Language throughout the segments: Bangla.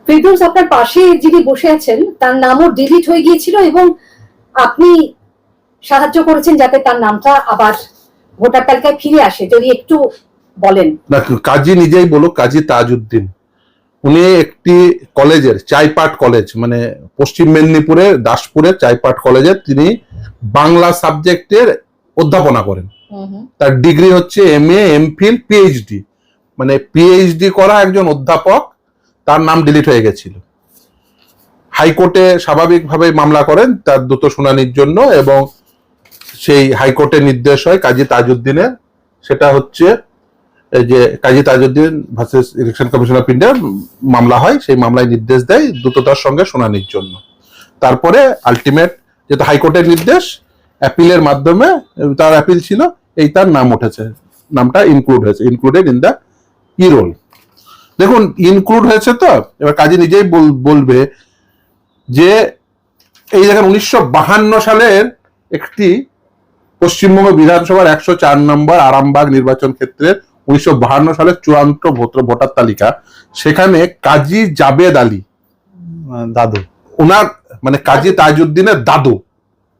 ফিরদৌস, আপনার পাশে যিনি বসে আছেন তার নামও ডিলিট হয়ে গিয়েছিল এবং আপনি সাহায্য করেছেন যাতে তার নামটা আবার ভোটার তালিকায় ফিরে আসে। যদি একটু বলেন। না, কাজী নিজেই বলুক, কাজী তাজউদ্দিন, উনি একটি কলেজের, চাইপাট কলেজ, মানে পশ্চিম মেদিনীপুরের দাসপুরের চাইপাট কলেজের তিনি বাংলা সাবজেক্টের অধ্যাপনা করেন। তার ডিগ্রি হচ্ছে MA, MPhil, PhD, মানে PhD করা একজন অধ্যাপক। তার নাম ডিলিট হয়ে গেছিল। হাইকোর্টে স্বাভাবিকভাবে মামলা করেন তার দ্রুত শুনানির জন্য, এবং সেই হাইকোর্টের নির্দেশ হয় কাজী তাজউদ্দিনের, সেটা হচ্ছে এই যে Kazi Tajuddin versus election commission of India মামলা হয়, সেই মামলায় নির্দেশ দেয় দ্রুততার সঙ্গে শুনানির জন্য। তারপরে আলটিমেট, যেহেতু হাইকোর্টের নির্দেশ, অ্যাপিলের মাধ্যমে, তার অ্যাপিল ছিল, এই তার নাম উঠেছে, নামটা ইনক্লুড হয়েছে, ইনক্লুডেড ইন দ্য ইরোল। দেখুন, ইনক্লুড হয়েছে তো, এবার কাজী নিজেই বলবে যে এই দেখেন 1952 সালের একটি পশ্চিমবঙ্গ বিধানসভার 104 নম্বর আরামবাগ নির্বাচন ক্ষেত্রের 1952 সালের চূড়ান্ত ভোটার তালিকা, সেখানে কাজী জাবেদ আলী দাদু, ওনার মানে কাজী তাজউদ্দিনের দাদু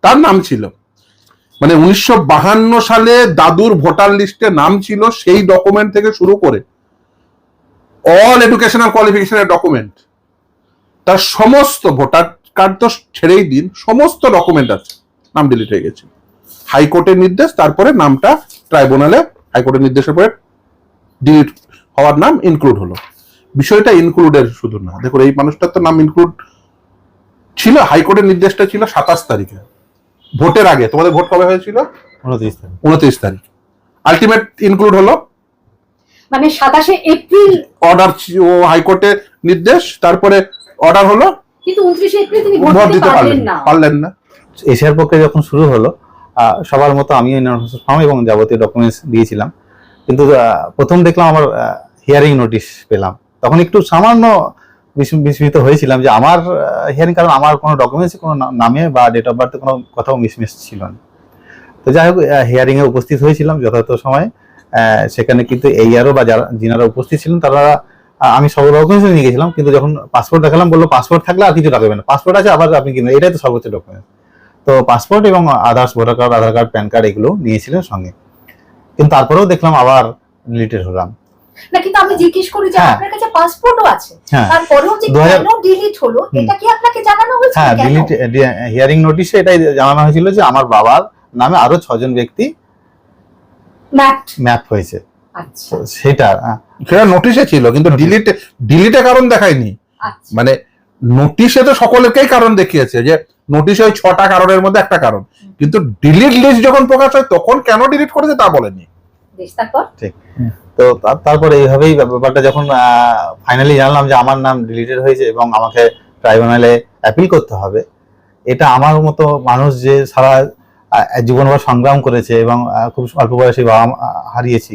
তার নাম ছিল, মানে 1952 সালে দাদুর ভোটার লিস্টে নাম ছিল। সেই ডকুমেন্ট থেকে শুরু করে অল এডুকেশনাল কোয়ালিফিকেশনের ডকুমেন্ট, তার সমস্ত, ভোটার কার্ড তো ছেড়েই দিন, সমস্ত ডকুমেন্ট আছে, নাম ডিলিট হয়ে গেছে। হাইকোর্টের নির্দেশ, তারপরে নামটা ট্রাইব্যুনালে হাইকোর্টের নির্দেশের পরে ডিলিট হওয়ার নাম ইনক্লুড হলো। বিষয়টা ইনক্লুডের শুধু না, দেখুন এই মানুষটার তো নাম ইনক্লুড ছিল, হাইকোর্টের নির্দেশটা ছিল 27 তারিখে, ভোটের আগে। তোমাদের ভোট কবে হয়েছিল? 29 তারিখ। আলটিমেট ইনক্লুড হলো মানে 27শে এপ্রিল অর্ডার, ও হাইকোর্টের নির্দেশ, তারপরে অর্ডার হলো, কিন্তু 29শে এপ্রিল তিনি ভোট দিতে পারলেন না। এশিয়ার পক্ষে যখন শুরু হলো, সবার মতো আমিও ফর্ম এবং যাবতীয় ডকুমেন্টস দিয়েছিলাম, কিন্তু প্রথম দেখলাম আমার হিয়ারিং নোটিশ পেলাম, তখন একটু সামান্য বিস্মিত হয়েছিলাম যে আমার হিয়ারিং, কারণ আমার কোনো ডকুমেন্টস, কোনো নামে বা ডেট অফ বার্থে কোনো কোথাও মিসমিস ছিল না। তো যাই হোক, হিয়ারিং এ উপস্থিত হয়েছিলাম যথাযথ সময়ে। সেখানে কিন্তু এই আরও বা যিনারা উপস্থিত ছিলেন তারা, আমি সব ডকুমেন্টস নিয়ে গেছিলাম, কিন্তু যখন পাসপোর্ট দেখালাম বললো পাসপোর্ট থাকলে আর কিছু লাগবে না, পাসপোর্ট আছে আবার আপনি কিনবেন, এটাই তো সর্বোচ্চ ডকুমেন্ট। তো পাসপোর্ট এবং আদার্স, ভোটার কার্ড, আধার কার্ড, প্যান কার্ড, এগুলো নিয়েছিলেন সঙ্গে। কিন্তু তারপরেও দেখলাম আবার ডিলিটেড হলাম। না, কিন্তু আমি জিজ্ঞেস করি যে আপনার কাছে পাসপোর্টও আছে, তারপরেও যে কেন ডিলিট হলো, এটা কি আপনাকে জানানো হয়েছিল? হ্যাঁ, ডিলিট হিয়ারিং নোটিশে এটাই জানানো হয়েছিল যে আমার বাবার নামে আরো 6 জন ব্যক্তি ম্যাপ হয়েছে। আচ্ছা, সেটা নোটিশে ছিল, কিন্তু ডিলিটে কারণ দেখায়নি। মানে নোটিশে তো সকলকেই কারণ দেখিয়েছে, যে নোটিশে ওই 6টা কারণের মধ্যে একটা কারণ, কিন্তু ডিলিট লিস্ট যখন প্রকাশ হয় তখন কেন ডিলিট করেছে তা বলেনি। ঠিক। তো তারপরে এইভাবেই ব্যাপারটা যখন ফাইনালি জানলাম যে আমার নাম ডিলিটেড হয়েছে এবং আমাকে ট্রাইব্যুনালে অ্যাপিল করতে হবে, এটা আমার মতো মানুষ যে সারা জীবনভর সংগ্রাম করেছে এবং খুব অল্প বয়সে বাবা হারিয়েছি,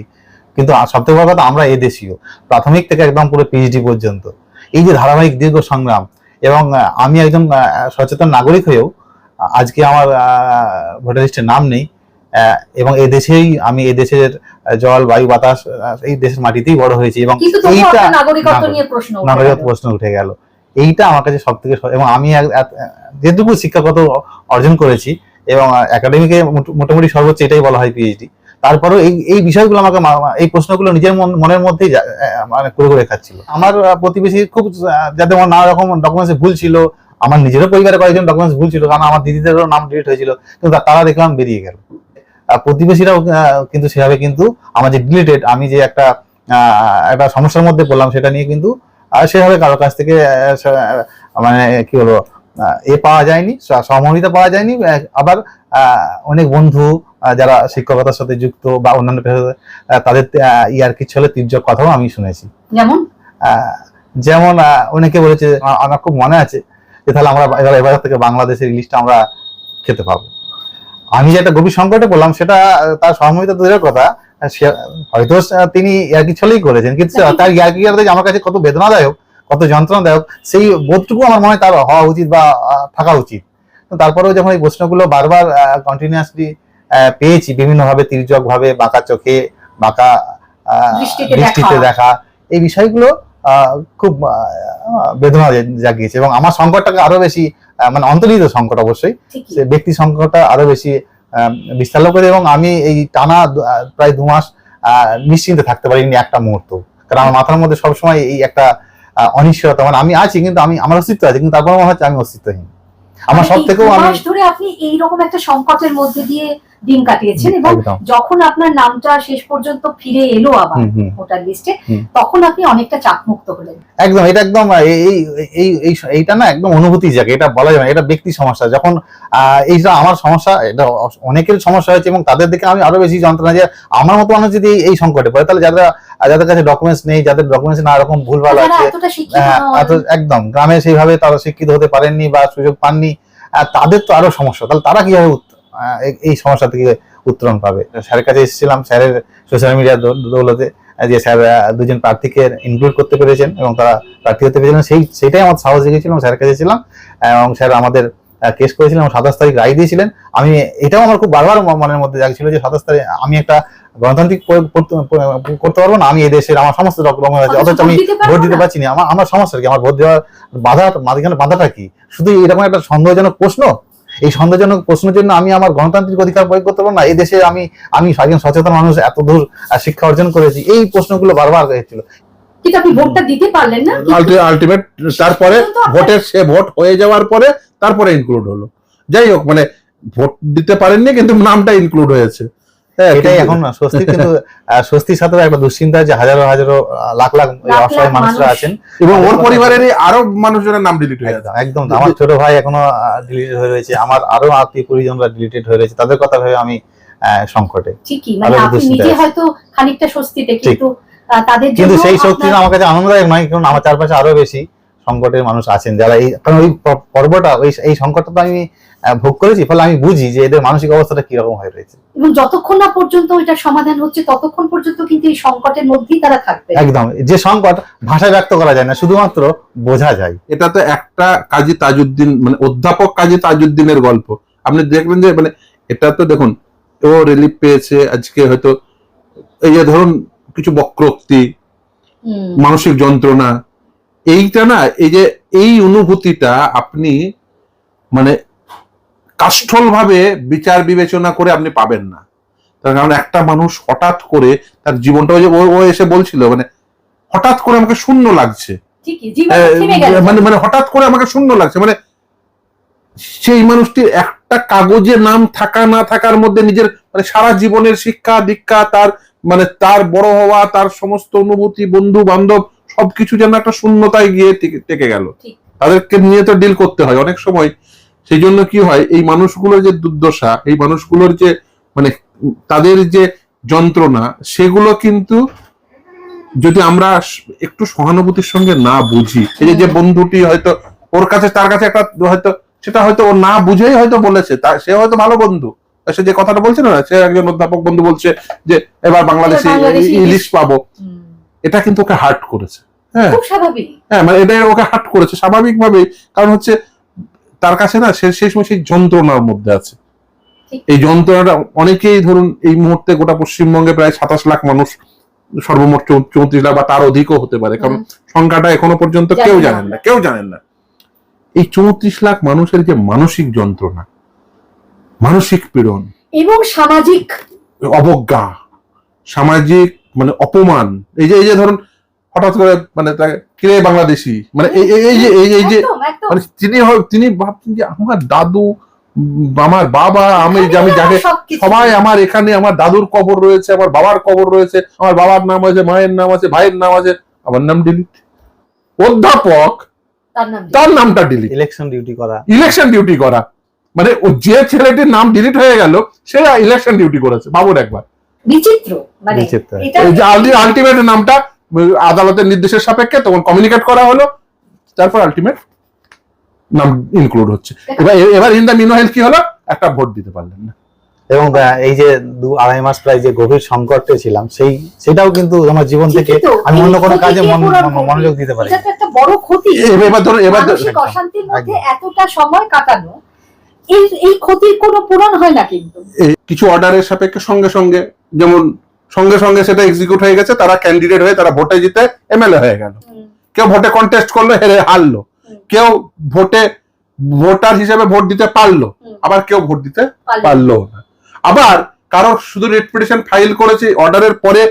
কিন্তু সবথেকে বড় কথা আমরা এদেশীয়, প্রাথমিক থেকে একদম পুরো PhD পর্যন্ত এই যে ধারাবাহিক দীর্ঘ সংগ্রাম, এবং আমি একজন সচেতন নাগরিক হয়েও আজকে আমার ভোটার লিস্টে নাম নেই, এবং এই দেশেই আমি এই দেশের জল, বায়ু, বাতাস, এই দেশের মাটিতেই বড় হয়েছি, এবং এইটা নাগরিকত্ব প্রশ্ন উঠে গেল। এইটা আমার কাছে সব থেকে, এবং আমি যেটুকু শিক্ষাগত অর্জন করেছি এবং একাডেমিকে মোটামুটি সর্বোচ্চ এটাই বলা হয় PhD, তারপরেও এই বিষয়গুলো আমাকে, এই প্রশ্নগুলো নিজের মনের মধ্যেই মানে করে খাচ্ছিল। আমার প্রতিবেশী খুব, যাদের নানা রকম ডকুমেন্টসে ভুল ছিল, আমার নিজেরও পরিবারে কয়েকজন ডকুমেন্টস ভুল ছিল, কারণ আমার দিদিদেরও নাম ডিলিট হয়েছিল, কিন্তু তারা দেখলাম বেরিয়ে গেল। প্রতিবেশীরাও কিন্তু সেভাবে, কিন্তু আমার যে ডিলিটেড, আমি যে একটা সমস্যার মধ্যে পড়লাম, সেটা নিয়ে কিন্তু সেভাবে কারোর কাছ থেকে মানে কি বলবো, পাওয়া যায়নি, সহমর্মিতা পাওয়া যায়নি। আবার অনেক বন্ধু যারা শিক্ষকতার সাথে যুক্ত বা অন্যান্য পেশাতে, তাদের ইয়ার্কি ছলে তির্যক কথাও আমি শুনেছি। যেমন অনেকে বলেছে, আমার খুব মনে আছে যে তাহলে আমরা এবার থেকে বাংলাদেশের ইলিশটা আমরা খেতে পাবো। আমি যে একটা গভীর সংকটে বললাম, সেটা তার সহমর্মিতা দূরের কথা, হয়তো তিনি ইয়ার্কি ছলেই করেছেন, কিন্তু তার ইয়ার্কি আমার কাছে কত বেদনাদায়ক, কত যন্ত্রণাদায়ক, সেই বোধটুকু আমার মনে হয় তার হওয়া উচিত বা থাকা উচিত। তারপরেও যখন এই প্রশ্নগুলো বারবার কন্টিনিউয়াসলি পেয়েছি, বিভিন্নভাবে, তির্যক ভাবে, বাঁকা চোখে, বাঁকা দৃষ্টিতে দেখা, এই বিষয়গুলো খুব বেদনা জাগিয়েছে, এবং আমার সংকটটাকে আরো বেশি মানে অন্তর্নিহিত সংকট অবশ্যই, ঠিকই। সে ব্যক্তি সংকটটা আরো বেশি বিস্তার লাভ করে, এবং আমি এই টানা প্রায় 2 মাস নিশ্চিন্তে থাকতে পারিনি একটা মুহূর্ত, কারণ আমার মাথার মধ্যে সবসময় এই একটা অনিশ্চয়তা, মানে আমি আছি কিন্তু আমার অস্তিত্ব আছে, কিন্তু তারপর মনে হচ্ছে আমি অস্তিত্বহীন। আমার সব থেকেও এই আমি মাস ধরে আপনি এইরকম একটা সংকটের মধ্যে দিয়ে দিন কাটিয়েছেন, এবং একদম। যখন আপনার নামটা শেষ পর্যন্ত ফিরে এলো আবার ভোটার লিস্টে, তখন আপনি অনেকটা চাপমুক্ত হলেন। একদম, এটা একদম এইটা না একদম অনুভূতি জায়গা, এটা বলা যায় না, এটা ব্যক্তি সমস্যা। যখন এইটা আমার সমস্যা, এটা অনেকের সমস্যা হয়েছে, এবং তাদের দিকে আমি আরো বেশি যন্ত্রণা, যে আমার মতো মানুষ যদি এই সংকটে পড়ে, তাহলে যাদের কাছে ডকুমেন্টস নেই, যাদের ডকুমেন্টস না এরকম ভুলভাল আছে, একদম গ্রামে সেইভাবে তারা শিক্ষিত হতে পারেননি বা সুযোগ পাননি, তাদের তো আরো সমস্যা। তাহলে তারা কিভাবে এই সমস্যা থেকে উত্তরণ পাবে? স্যারের কাছে এসেছিলাম, স্যারের সোশ্যাল মিডিয়ার দৌলতে, যে স্যার 2জন প্রার্থীকে ইনক্লুড করতে পেরেছেন এবং তারা প্রার্থী হতে পেরেছিলেন, সেইটাই আমার সাহস জেগেছিল। স্যারের কাছে ছিলাম এবং স্যার আমাদের কেস করেছিলেন এবং 27 তারিখ রায় দিয়েছিলেন। আমি এটাও আমার খুব বারবার মনের মধ্যে জাগছিল যে 27 তারিখ আমি একটা গণতান্ত্রিক করতে পারবো না, আমি এই দেশের আমার সমস্ত ডকুমেন্ট আছে, অথচ আমি ভোট দিতে পারছি না। আমার সমস্যা কি? আমার ভোট দেওয়ার বাধাটা কি? শুধু এরকম একটা সন্দেহজনক প্রশ্ন, এই সন্দেহজনক প্রশ্নের জন্য আমি আমার গণতান্ত্রিক অধিকার প্রয়োগ করতে পারবো না? এই দেশে আমি একজন সচেতন মানুষ, এত দূর শিক্ষা অর্জন করেছি, এই প্রশ্নগুলো বারবার হয়েছিল। কিন্তু আপনি ভোটটা দিতে পারলেন না। আলটিমেট তারপরে ভোট হয়ে যাওয়ার পরে তারপরে ইনক্লুড হলো। যাই হোক, মানে ভোট দিতে পারেননি কিন্তু নামটা ইনক্লুড হয়েছে। এটাই এখন স্বস্তি, কিন্তু স্বস্তির সাথে একটা দুশ্চিন্তা যে হাজারো লাখ লাখ অসহায় মানুষরা আছেন, এবং ওর পরিবারেরই আরো মানুষজনের নাম ডিলিট হয়ে গেছে। একদম, আমার ছোট ভাই এখনো ডিলিটেড হয়ে রয়েছে, আমার আরো আত্মীয় পরিজনরা ডিলিটেড হয়ে রয়েছে, তাদের কথা ভেবে আমি সংকটে। ঠিকই, মানে আপনি নিজে হয়তো খানিকটা স্বস্তিতে, কিন্তু তাদের জন্য কিন্তু সেই শক্তিটা আমার কাছে আনন্দদায়ক নয়, কারণ আমার চারপাশে আরো বেশি সংকটের মানুষ আছেন যারা কারণ ওই পর্বটা, এই সংকটটা তো আমি ভোগ করেছি, ফলে আমি বুঝি যে এদের মানসিক অবস্থাটা কিরকম হয়ে রয়েছে। এবং যতক্ষণ না পর্যন্ত এটা সমাধান হচ্ছে, ততক্ষণ পর্যন্ত কিন্তু এই সংকটের মধ্যেই তারা থাকবে। একদম, যে সংকট ভাষায় ব্যক্ত করা যায় না, শুধুমাত্র বোঝা যায়। এটা তো একটা কাজী তাজউদ্দিন, মানে অধ্যাপক কাজী তাজউদ্দিনের গল্প। আপনি দেখবেন যে মানে এটা তো দেখুন, ও রিলিফ পেয়েছে আজকে, হয়তো এই যে ধরুন কিছু বক্রোক্তি, মানসিক যন্ত্রণা, এইটা না, এই যে এই অনুভূতিটা আপনি মানে কাষ্ঠল ভাবে বিচার বিবেচনা করে আপনি পাবেন না। তার কারণ একটা মানুষ হঠাৎ করে তার জীবনটা, ও এসে বলছিল মানে হঠাৎ করে আমাকে শূন্য লাগছে, মানে হঠাৎ করে আমাকে শূন্য লাগছে, মানে সেই মানুষটির একটা কাগজে নাম থাকা না থাকার মধ্যে নিজের মানে সারা জীবনের শিক্ষা দীক্ষা, তার মানে তার বড় হওয়া, তার সমস্ত অনুভূতি, বন্ধু বান্ধব সবকিছু যেন একটা শূন্যতায় গিয়ে টেকে গেল। তাদেরকে নিয়ে তো ডিল করতে হয় অনেক সময়। সেই জন্য কি হয়, এই মানুষগুলোর যে দুর্দশা, এই মানুষগুলোর যে মানে তাদের যে যন্ত্রণা, সেগুলো কিন্তু যদি আমরা একটু সহানুভূতির সঙ্গে না বুঝি, এই যে বন্ধুটি হয়তো ওর কাছে, তার কাছে একটা হয়তো সেটা হয়তো ও না বুঝেই হয়তো বলেছে, সে হয়তো ভালো বন্ধু, সে যে কথাটা বলছে না, সে একজন অধ্যাপক বন্ধু বলছে যে এবার বাংলাদেশে ইলিশ পাবো, এটা কিন্তু ওকে হার্ট করেছে। হ্যাঁ, মানে এটা ওকে হার্ট করেছে স্বাভাবিকভাবেই, কারণ হচ্ছে তার কাছে না সেই সময় সেই যন্ত্রণার মধ্যে আছে। এই যন্ত্রণাটা অনেকেই, ধরুন এই মুহূর্তে গোটা পশ্চিমবঙ্গে প্রায় 27 লাখ মানুষ, সর্বমোট 34 লাখ বা তার অধিকও হতে পারে, কারণ সংখ্যাটা এখনো পর্যন্ত কেউ জানেন না। এই 34 লাখ মানুষের যে মানসিক যন্ত্রণা, মানসিক পীড়ন এবং সামাজিক অবজ্ঞা, সামাজিক মানে অপমান, এই যে ধরুন হঠাৎ করে মানে কিরে বাংলাদেশি, মানে এই যে মানে তিনি ভাবছেন যে আমার দাদু, আমার বাবা, আমি যাকে সবাই, আমার এখানে আমার দাদুর কবর রয়েছে, আমার বাবার কবর রয়েছে, আমার বাবার নাম আছে, মায়ের নাম আছে, ভাইয়ের নাম আছে, আমার নাম ডিলিট। অধ্যাপক, তার নামটা ডিলিট। ইলেকশন ডিউটি করা, মানে যে ছেলেটির নাম ডিলিট হয়ে গেল, সে ইলেকশন ডিউটি করেছে। ভাবুন একবার, বিচিত্র। মানে আলটিমেট নামটা আদালতের নির্দেশের সাপেক্ষে তখন কমিউনিকেট করা হলো, তারপর আলটিমেট নাম ইনক্লুড হচ্ছে। এবার ইন দা মিনওয়াইল কি হলো, একটা ভোট দিতে পারলেন না। এবং এই যে 2-2.5 মাস প্রায় যে গভীর সংকটে ছিলাম, সেটাও কিন্তু আমার জীবন থেকে আমি অন্য কোনো কাজে মনোযোগ দিতে পারি। এটা একটা বড় ক্ষতি। এবার মানসিক অশান্তির মধ্যে এতটা সময় কাটানো, এই ক্ষতির কোনো পূরণ হয় না। কিন্তু কিছু অর্ডারের সাপেক্ষে সঙ্গে সঙ্গে সেটা এক্সিকিউট হয়ে গেছে, তারা ক্যান্ডিডেট হয়ে তারা ভোটে জিতে এমএলএ হয়ে গেল। কেউ ভোটে কন্টেস্ট করলো, হেরে হারলো, কেউ ভোটার হিসেবে ভোট দিতে পারলো, আবার কেউ ভোট দিতে পারলো না। আবার কারো শুধু রিট পিটিশন ফাইল করেছে অর্ডারের পরে,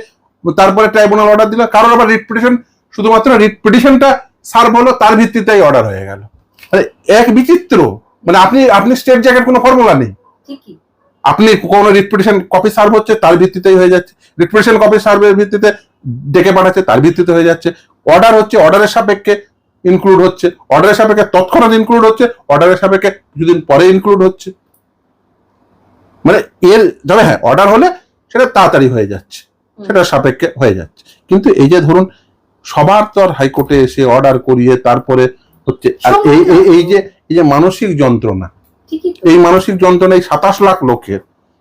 তারপরে ট্রাইব্যুনাল অর্ডার দিল, কারোর আবার রিট পিটিশন শুধুমাত্র রিট পিটিশনটা সার্ভ হলো, তার ভিত্তিতেই অর্ডার হয়ে গেল। মানে এক বিচিত্র, মানে আপনি স্টেট জ্যাকেট কোনো ফর্মুলা নেই, ঠিকই আপনি কোনো রিট পিটিশন কপি সার্ভ হচ্ছে তার ভিত্তিতেই হয়ে যাচ্ছে, রিট পিটিশন কপি সার্ভের ভিত্তিতে ডেকে পাঠাচ্ছে তার ভিত্তিতে হয়ে যাচ্ছে, অর্ডার হচ্ছে অর্ডারের সাপেক্ষে ইনক্লুড হচ্ছে, অর্ডারের সাপেক্ষে তৎক্ষণাৎ ইনক্লুড হচ্ছে, অর্ডারের সাপেক্ষে কিছুদিন পরে ইনক্লুড হচ্ছে। মানে তবে হ্যাঁ, অর্ডার হলে সেটা তাড়াতাড়ি হয়ে যাচ্ছে, সেটার সাপেক্ষে হয়ে যাচ্ছে। কিন্তু এই যে ধরুন সবার তো আর হাইকোর্টে এসে অর্ডার করিয়ে তারপরে হচ্ছে, আর এই যে মানসিক যন্ত্রণা, এই মানসিক যন্ত্রণা, এই 27 লাখ লোকের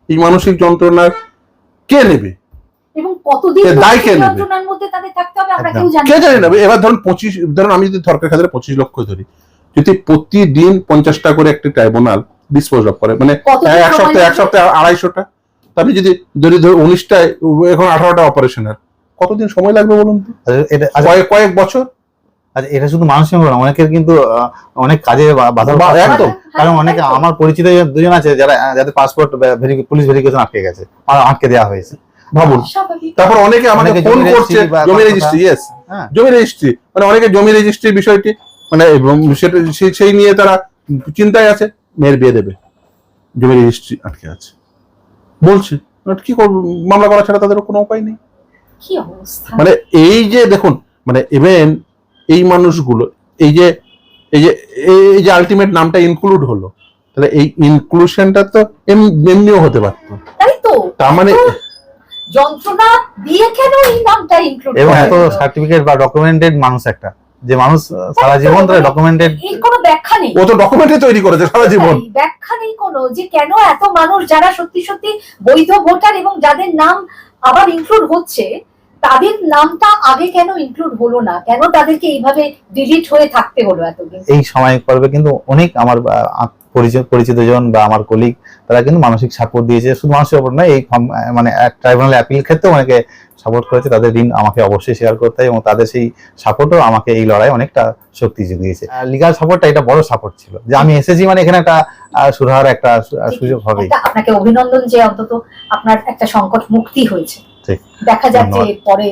এই মানসিক যন্ত্রণা কে নেবে এবং কতদিন দায় কে নেবে? যন্ত্রণার মধ্যে তাদের থাকতে হবে আমরা কেউ জানি কে না। জানি না। এবার ধরুন আমি যদি সরকার খাতে 25 লক্ষ ধরি, যদি প্রতিদিন 50টা করে একটি ট্রাইব্যুনাল ডিসপোজ অফ করে, মানে এক সপ্তাহে 250টা, আপনি যদি 19টায় এখন 18টা অপারেশনের, কতদিন সময় লাগবে বলুন তো? কয়েক বছর। আচ্ছা, এটা শুধু মানুষের না, অনেকের কিন্তু অনেক কাজে বাধা, একদম। কারণ অনেকে আমার পরিচিত দুজন আছে যাদের পাসপোর্ট পুলিশ ভেরিফিকেশন আটকে গেছে, আটকে দেওয়া হয়েছে, ভাবুন। তারপর অনেকে আমাকে ফোন করছে জমি রেজিস্ট্রি, ইয়েস জমি রেজিস্ট্রি, মানে অনেকে জমি রেজিস্ট্রির বিষয়টি মানে সেই নিয়ে তারা চিন্তায় আছে, মেয়ের বিয়ে দেবে, জমি রেজিস্ট্রি আটকে আছে, বলছে কি করবো, মামলা করা ছাড়া তাদের কোনো উপায় নেই। কি অবস্থা! মানে এই যে দেখুন, মানে ইভেন এই মানুষগুলো এই যে আলটিমেট নামটা ইনক্লুড হলো, তাহলে এই ইনক্লুশনটা তো এমনিও হতে পারতো, তাই তো। তার মানে যন্ত্রণা দিয়ে কেন এই নামটা ইনক্লুড এবং এত সার্টিফিকেট বা ডকুমেন্টেড মানুষ, একটা যে মানুষ সারা জীবন ধরে ডকুমেন্টেড, এর কোনো ব্যাখ্যা নেই। ও তো ডকুমেন্টই তৈরি করেছে সারা জীবন, ব্যাখ্যা নেই কোনো, যে কেন এত মানুষ যারা সত্যি সত্যি বৈধ ভোটার এবং যাদের নাম আবার ইনক্লুড হচ্ছে, তাদের নামটা আগে কেন ইনক্লুড হলো না, কেন তাদেরকে এইভাবে ডিলিট হয়ে থাকতে হলো এতদিন? এই সময় করবে। কিন্তু অনেক আমার পরিচিত জন বা আমার কলিগ, তারা কিন্তু মানসিক সাপোর্ট দিয়েছে, শুধু মানসিক সাপোর্ট নয়, এই মানে ট্রাইব্যুনাল অ্যাপিল ক্ষেত্রে অনেকে সাপোর্ট করেছে, তাদের ঋণ আমাকে অবশ্যই স্বীকার করতে হয়, এবং তাদের সেই সাপোর্টও আমাকে এই লড়াই অনেকটা শক্তি জুগিয়েছে। লিগাল সাপোর্টটা এটা বড় সাপোর্ট ছিল, যে আমি এসেছি মানে এখানে একটা সুরাহার একটা সুযোগ হবে। আপনাকে অভিনন্দন যে অন্তত আপনার একটা সংকট মুক্তি হয়েছে। দেখা যাচ্ছে পরে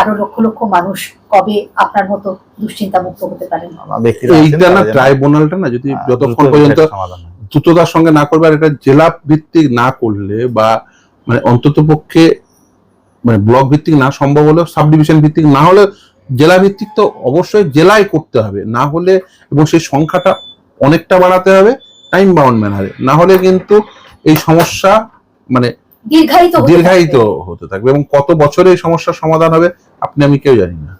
আরো লক্ষ লক্ষ মানুষ কবে আপনার মতো দুশ্চিন্তা মুক্ত হতে পারেন। এইটা না, ট্রাইব্যুনালটা না যদি যতক্ষণ পর্যন্ত দ্রুততার সঙ্গে না করবে, আর এটা জেলা ভিত্তিক না করলে, বা মানে অন্তত পক্ষে মানে ব্লক ভিত্তিক না সম্ভব হলেও, সাব ডিভিশন ভিত্তিক না হলে, জেলা ভিত্তিক তো অবশ্যই জেলায় করতে হবে, না হলে এবং সেই সংখ্যাটা অনেকটা বাড়াতে হবে টাইম বাউন্ড ম্যানারে, না হলে কিন্তু এই সমস্যা মানে দীর্ঘায়িত হতে থাকবে এবং কত বছরে এই সমস্যার সমাধান হবে আপনি আমি কেউ জানি না।